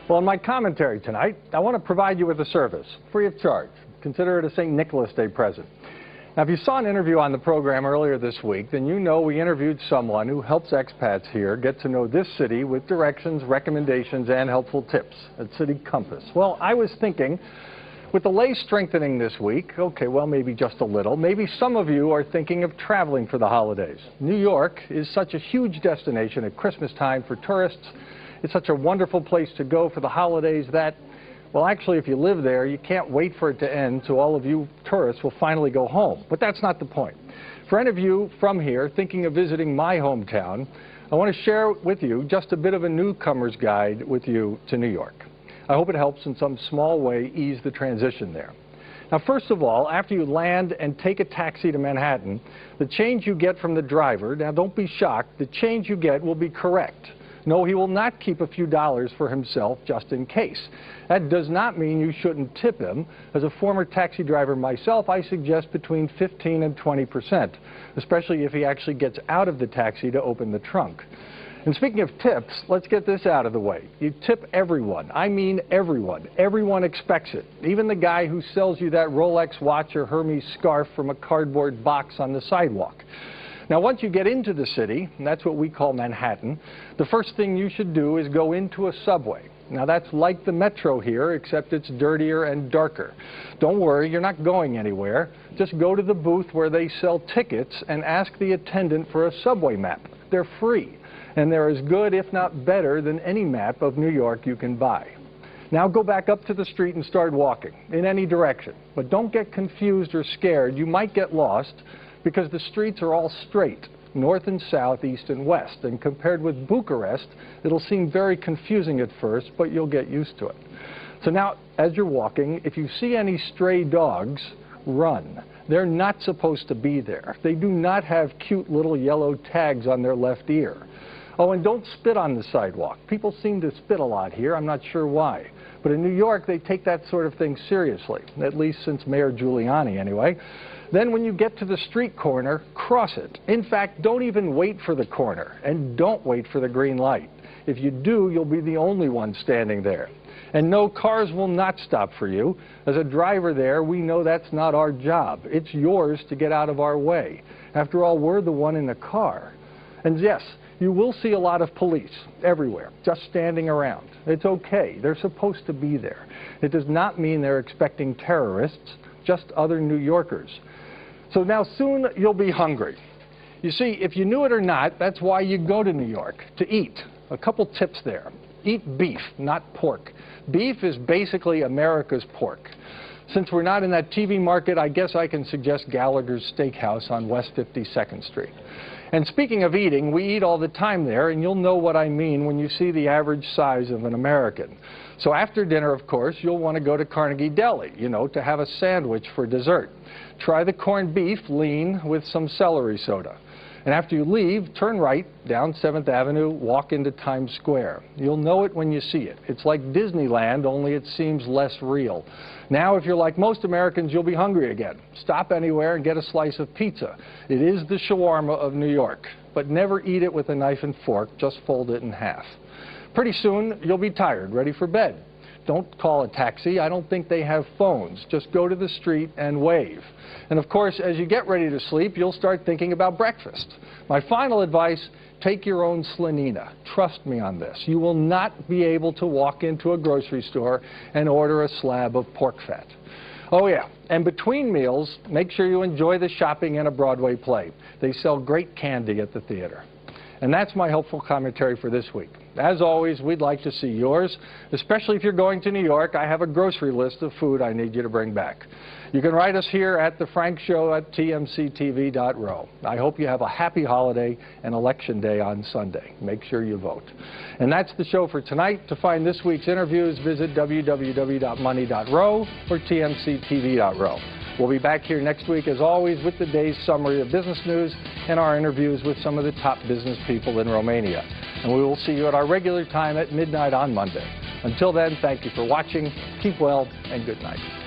Well, in my commentary tonight, I want to provide you with a service, free of charge. Consider it a St. Nicholas Day present. Now, if you saw an interview on the program earlier this week, then you know we interviewed someone who helps expats here get to know this city with directions, recommendations, and helpful tips at City Compass. Well, I was thinking, with the lay strengthening this week, okay, well, maybe just a little, maybe some of you are thinking of traveling for the holidays. New York is such a huge destination at Christmas time for tourists. It's such a wonderful place to go for the holidays that, well, actually, if you live there, you can't wait for it to end so all of you tourists will finally go home. But that's not the point. For any of you from here thinking of visiting my hometown, I want to share with you just a bit of a newcomer's guide with you to New York. I hope it helps in some small way ease the transition there. Now, first of all, after you land and take a taxi to Manhattan, the change you get from the driver, now don't be shocked, the change you get will be correct. No, he will not keep a few dollars for himself just in case. That does not mean you shouldn't tip him. As a former taxi driver myself, I suggest between 15 and 20%, especially if he actually gets out of the taxi to open the trunk. And speaking of tips, let's get this out of the way. You tip everyone. I mean everyone. Everyone expects it. Even the guy who sells you that Rolex watch or Hermes scarf from a cardboard box on the sidewalk. Now, once you get into the city, and that's what we call Manhattan, the first thing you should do is go into a subway. Now, that's like the metro here, except it's dirtier and darker. Don't worry, you're not going anywhere. Just go to the booth where they sell tickets and ask the attendant for a subway map. They're free, and they're as good, if not better, than any map of New York you can buy. Now go back up to the street and start walking in any direction. But don't get confused or scared. You might get lost, because the streets are all straight, north and south, east and west. And compared with Bucharest, it'll seem very confusing at first, but you'll get used to it. So now, as you're walking, if you see any stray dogs, run. They're not supposed to be there. They do not have cute little yellow tags on their left ear. Oh, and don't spit on the sidewalk. People seem to spit a lot here. I'm not sure why. But in New York, they take that sort of thing seriously, at least since Mayor Giuliani, anyway. Then when you get to the street corner, cross it. In fact, don't even wait for the corner, and don't wait for the green light. If you do, you'll be the only one standing there. And no, cars will not stop for you. As a driver there, we know that's not our job. It's yours to get out of our way. After all, we're the one in the car. And yes, you will see a lot of police everywhere, just standing around. It's okay. They're supposed to be there. It does not mean they're expecting terrorists, just other New Yorkers. So now soon you'll be hungry. You see, if you knew it or not, that's why you go to New York, to eat. A couple tips there. Eat beef, not pork. Beef is basically America's pork. Since we're not in that TV market, I guess I can suggest Gallagher's Steakhouse on West 52nd Street. And speaking of eating, we eat all the time there, and you'll know what I mean when you see the average size of an American. So after dinner, of course, you'll want to go to Carnegie Deli, to have a sandwich for dessert. Try the corned beef lean with some celery soda. And after you leave, turn right down 7th Avenue, walk into Times Square. You'll know it when you see it. It's like Disneyland, only it seems less real. Now, if you're like most Americans, you'll be hungry again. Stop anywhere and get a slice of pizza. It is the shawarma of New York. But never eat it with a knife and fork, just fold it in half. Pretty soon, you'll be tired, ready for bed. Don't call a taxi. I don't think they have phones. Just go to the street and wave. And of course, as you get ready to sleep, you'll start thinking about breakfast. My final advice, take your own slanina. Trust me on this. You will not be able to walk into a grocery store and order a slab of pork fat. Oh yeah, and between meals, make sure you enjoy the shopping and a Broadway play. They sell great candy at the theater. And that's my helpful commentary for this week. As always, we'd like to see yours, especially if you're going to New York. I have a grocery list of food I need you to bring back. You can write us here at The Frank Show at tmctv.ro. I hope you have a happy holiday and Election Day on Sunday. Make sure you vote. And that's the show for tonight. To find this week's interviews, visit www.money.ro or tmctv.ro. We'll be back here next week, as always, with the day's summary of business news and our interviews with some of the top business people in Romania. And we will see you at our regular time at midnight on Monday. Until then, thank you for watching. Keep well, and good night.